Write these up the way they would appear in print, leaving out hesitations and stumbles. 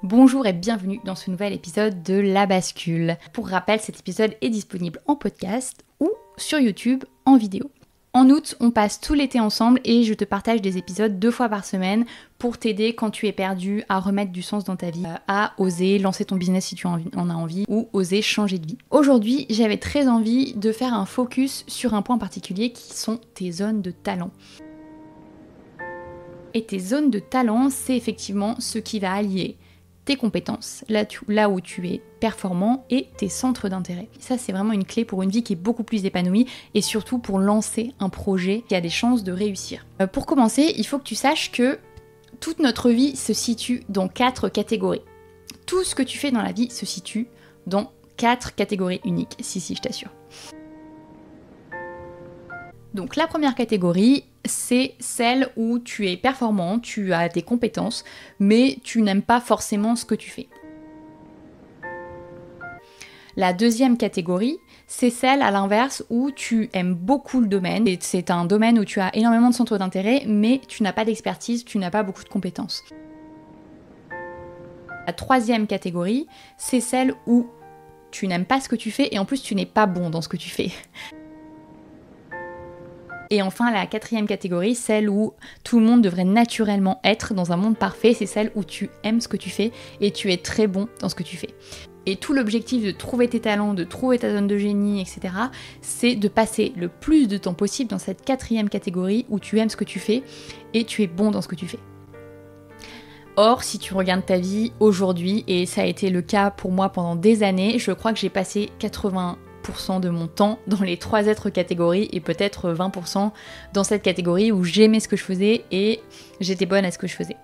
Bonjour et bienvenue dans ce nouvel épisode de La Bascule. Pour rappel, cet épisode est disponible en podcast ou sur YouTube en vidéo. En août, on passe tout l'été ensemble et je te partage des épisodes 2 fois par semaine pour t'aider quand tu es perdu à remettre du sens dans ta vie, à oser lancer ton business si tu en as envie ou oser changer de vie. Aujourd'hui, j'avais très envie de faire un focus sur un point particulier qui sont tes zones de talent. Et tes zones de talent, c'est effectivement ce qui va allier tes compétences, là où tu es performant, et tes centres d'intérêt. Ça, c'est vraiment une clé pour une vie qui est beaucoup plus épanouie et surtout pour lancer un projet qui a des chances de réussir. Pour commencer, il faut que tu saches que toute notre vie se situe dans 4 catégories. Tout ce que tu fais dans la vie se situe dans 4 catégories uniques. Si, je t'assure. Donc la première catégorie, c'est celle où tu es performant, tu as des compétences, mais tu n'aimes pas forcément ce que tu fais. La deuxième catégorie, c'est celle à l'inverse où tu aimes beaucoup le domaine. C'est un domaine où tu as énormément de centres d'intérêt, mais tu n'as pas d'expertise, tu n'as pas beaucoup de compétences. La troisième catégorie, c'est celle où tu n'aimes pas ce que tu fais et en plus tu n'es pas bon dans ce que tu fais. Et enfin, la quatrième catégorie, celle où tout le monde devrait naturellement être dans un monde parfait, c'est celle où tu aimes ce que tu fais et tu es très bon dans ce que tu fais. Et tout l'objectif de trouver tes talents, de trouver ta zone de génie, etc., c'est de passer le plus de temps possible dans cette quatrième catégorie où tu aimes ce que tu fais et tu es bon dans ce que tu fais. Or, si tu regardes ta vie aujourd'hui, et ça a été le cas pour moi pendant des années, je crois que j'ai passé 80% de mon temps dans les 3 autres catégories et peut-être 20% dans cette catégorie où j'aimais ce que je faisais et j'étais bonne à ce que je faisais.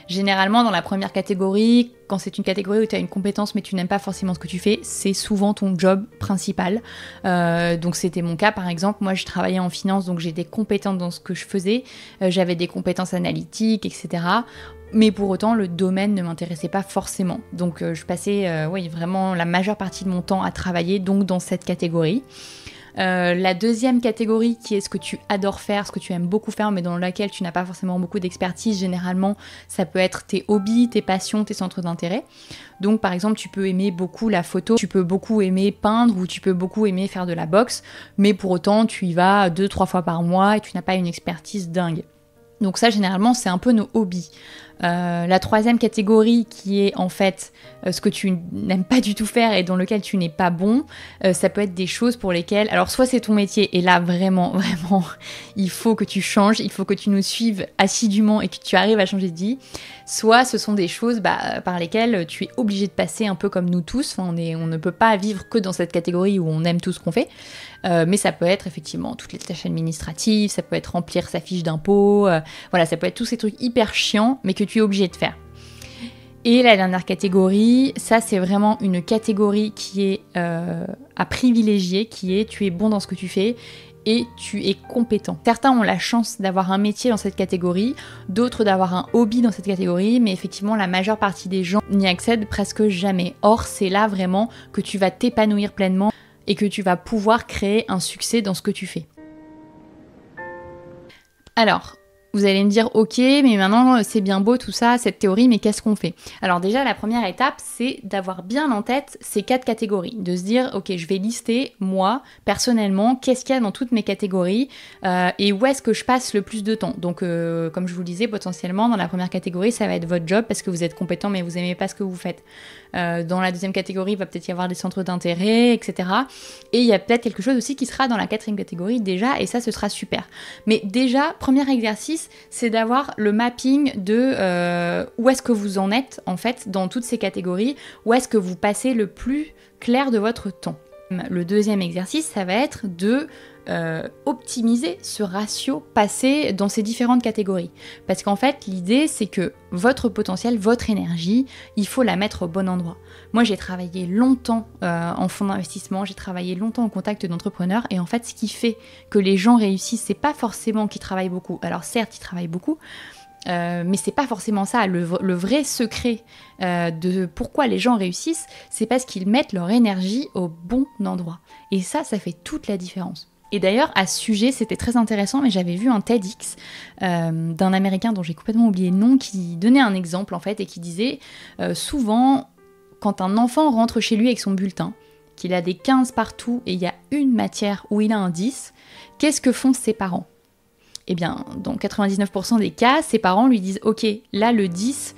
Généralement, dans la première catégorie, quand c'est une catégorie où tu as une compétence mais tu n'aimes pas forcément ce que tu fais, c'est souvent ton job principal. Donc c'était mon cas par exemple. Moi, je travaillais en finance, donc j'étais compétente dans ce que je faisais. J'avais des compétences analytiques, etc. Mais pour autant, le domaine ne m'intéressait pas forcément. Donc je passais vraiment la majeure partie de mon temps à travailler donc dans cette catégorie. La deuxième catégorie qui est ce que tu adores faire, ce que tu aimes beaucoup faire mais dans laquelle tu n'as pas forcément beaucoup d'expertise, généralement ça peut être tes hobbies, tes passions, tes centres d'intérêt. Donc par exemple tu peux aimer beaucoup la photo, tu peux beaucoup aimer peindre ou tu peux beaucoup aimer faire de la boxe, mais pour autant tu y vas 2-3 fois par mois et tu n'as pas une expertise dingue. Donc ça généralement c'est un peu nos hobbies. La troisième catégorie qui est en fait ce que tu n'aimes pas du tout faire et dans lequel tu n'es pas bon, ça peut être des choses pour lesquelles, alors soit c'est ton métier et là vraiment il faut que tu changes, il faut que tu nous suives assidûment et que tu arrives à changer de vie, soit ce sont des choses par lesquelles tu es obligé de passer un peu comme nous tous, on ne peut pas vivre que dans cette catégorie où on aime tout ce qu'on fait, mais ça peut être effectivement toutes les tâches administratives, ça peut être remplir sa fiche d'impôt, ça peut être tous ces trucs hyper chiants mais que tu es obligé de faire. Et la dernière catégorie, ça c'est vraiment une catégorie qui est à privilégier, qui est tu es bon dans ce que tu fais et tu es compétent. Certains ont la chance d'avoir un métier dans cette catégorie, d'autres d'avoir un hobby dans cette catégorie, mais effectivement la majeure partie des gens n'y accèdent presque jamais. Or c'est là vraiment que tu vas t'épanouir pleinement et que tu vas pouvoir créer un succès dans ce que tu fais. Alors, vous allez me dire, ok, mais maintenant c'est bien beau tout ça, cette théorie, mais qu'est-ce qu'on fait ? Alors déjà, la première étape, c'est d'avoir bien en tête ces 4 catégories. De se dire, ok, je vais lister, moi, personnellement, qu'est-ce qu'il y a dans toutes mes catégories et où est-ce que je passe le plus de temps. Donc, comme je vous le disais, potentiellement, dans la première catégorie, ça va être votre job parce que vous êtes compétent, mais vous n'aimez pas ce que vous faites. Dans la deuxième catégorie, il va peut-être y avoir des centres d'intérêt, etc. Et il y a peut-être quelque chose aussi qui sera dans la 4e catégorie déjà, et ça, ce sera super. Mais déjà, premier exercice, c'est d'avoir le mapping de où est-ce que vous en êtes, en fait, dans toutes ces catégories, où est-ce que vous passez le plus clair de votre temps. Le deuxième exercice, ça va être de optimiser ce ratio passé dans ces différentes catégories. Parce qu'en fait, l'idée, c'est que votre potentiel, votre énergie, il faut la mettre au bon endroit. Moi, j'ai travaillé longtemps en fonds d'investissement, j'ai travaillé longtemps en contact d'entrepreneurs, et en fait, ce qui fait que les gens réussissent, c'est pas forcément qu'ils travaillent beaucoup. Alors certes, ils travaillent beaucoup, mais c'est pas forcément ça. Le vrai secret de pourquoi les gens réussissent, c'est parce qu'ils mettent leur énergie au bon endroit. Et ça fait toute la différence. Et d'ailleurs, à ce sujet, c'était très intéressant, mais j'avais vu un TEDx d'un Américain dont j'ai complètement oublié le nom, qui donnait un exemple en fait, et qui disait souvent, quand un enfant rentre chez lui avec son bulletin, qu'il a des 15 partout et il y a une matière où il a un 10, qu'est-ce que font ses parents ? Eh bien, dans 99% des cas, ses parents lui disent « Ok, là, le 10,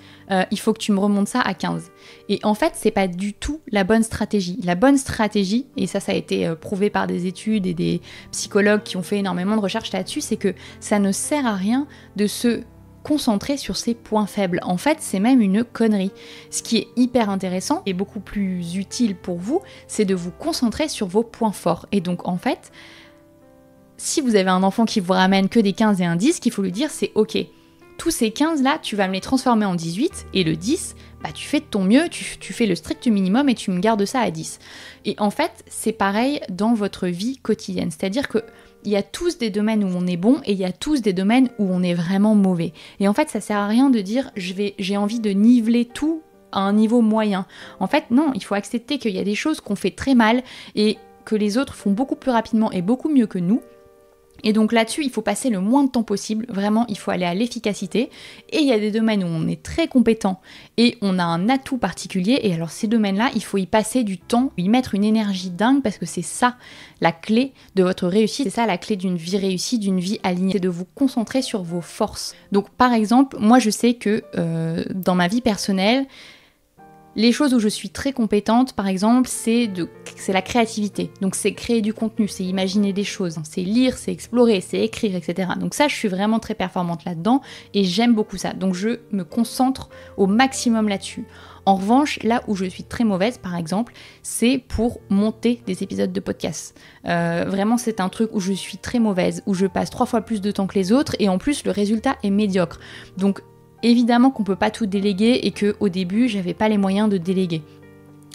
il faut que tu me remontes ça à 15. » Et en fait, c'est pas du tout la bonne stratégie. La bonne stratégie, et ça a été prouvé par des études et des psychologues qui ont fait énormément de recherches là-dessus, c'est que ça ne sert à rien de se concentrer sur ses points faibles. En fait, c'est même une connerie. Ce qui est hyper intéressant et beaucoup plus utile pour vous, c'est de vous concentrer sur vos points forts. Et donc, en fait, si vous avez un enfant qui vous ramène que des 15 et un 10, ce qu'il faut lui dire, c'est ok, tous ces 15 là, tu vas me les transformer en 18, et le 10, bah tu fais de ton mieux, tu fais le strict minimum et tu me gardes ça à 10. Et en fait, c'est pareil dans votre vie quotidienne, c'est-à-dire que il y a tous des domaines où on est bon et il y a tous des domaines où on est vraiment mauvais. Et en fait, ça sert à rien de dire j'ai envie de niveler tout à un niveau moyen. En fait, non, il faut accepter qu'il y a des choses qu'on fait très mal et que les autres font beaucoup plus rapidement et beaucoup mieux que nous. Et donc là-dessus, il faut passer le moins de temps possible, vraiment, il faut aller à l'efficacité. Et il y a des domaines où on est très compétent et on a un atout particulier. Et alors ces domaines-là, il faut y passer du temps, y mettre une énergie dingue parce que c'est ça la clé de votre réussite. C'est ça la clé d'une vie réussie, d'une vie alignée. C'est de vous concentrer sur vos forces. Donc par exemple, moi je sais que dans ma vie personnelle, les choses où je suis très compétente, par exemple, c'est la créativité. Donc c'est créer du contenu, c'est imaginer des choses, c'est lire, c'est explorer, c'est écrire, etc. Donc ça, je suis vraiment très performante là-dedans et j'aime beaucoup ça. Donc je me concentre au maximum là-dessus. En revanche, là où je suis très mauvaise, par exemple, c'est pour monter des épisodes de podcast. Vraiment, c'est un truc où je suis très mauvaise, où je passe 3 fois plus de temps que les autres et en plus, le résultat est médiocre. Donc évidemment qu'on peut pas tout déléguer et qu'au début, j'avais pas les moyens de déléguer.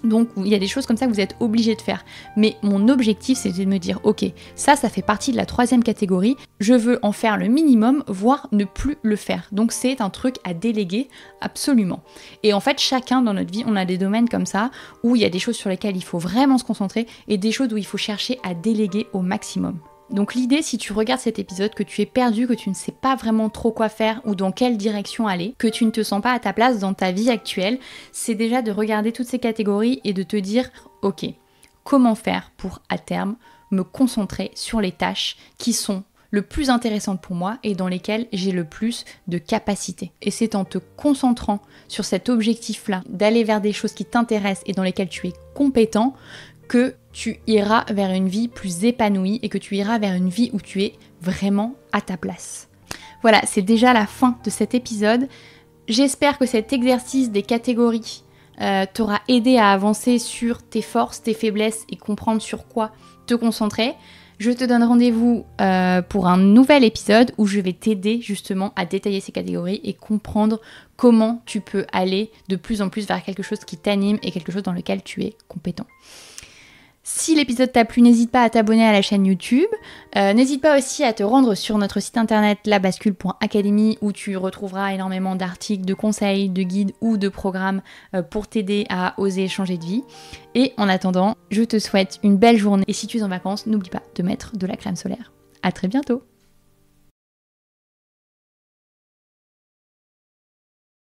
Donc il y a des choses comme ça que vous êtes obligés de faire. Mais mon objectif, c'était de me dire, ok, ça fait partie de la 3e catégorie, je veux en faire le minimum, voire ne plus le faire. Donc c'est un truc à déléguer, absolument. Et en fait, chacun dans notre vie, on a des domaines comme ça, où il y a des choses sur lesquelles il faut vraiment se concentrer, et des choses où il faut chercher à déléguer au maximum. Donc l'idée, si tu regardes cet épisode, que tu es perdu, que tu ne sais pas vraiment trop quoi faire ou dans quelle direction aller, que tu ne te sens pas à ta place dans ta vie actuelle, c'est déjà de regarder toutes ces catégories et de te dire, ok, comment faire pour à terme me concentrer sur les tâches qui sont le plus intéressantes pour moi et dans lesquelles j'ai le plus de capacité. Et c'est en te concentrant sur cet objectif-là, d'aller vers des choses qui t'intéressent et dans lesquelles tu es compétent, que tu iras vers une vie plus épanouie et que tu iras vers une vie où tu es vraiment à ta place. Voilà, c'est déjà la fin de cet épisode. J'espère que cet exercice des catégories t'aura aidé à avancer sur tes forces, tes faiblesses et comprendre sur quoi te concentrer. Je te donne rendez-vous pour un nouvel épisode où je vais t'aider justement à détailler ces catégories et comprendre comment tu peux aller de plus en plus vers quelque chose qui t'anime et quelque chose dans lequel tu es compétent. Si l'épisode t'a plu, n'hésite pas à t'abonner à la chaîne YouTube. N'hésite pas aussi à te rendre sur notre site internet labascule.academy où tu retrouveras énormément d'articles, de conseils, de guides ou de programmes pour t'aider à oser changer de vie. Et en attendant, je te souhaite une belle journée. Et si tu es en vacances, n'oublie pas de mettre de la crème solaire. À très bientôt!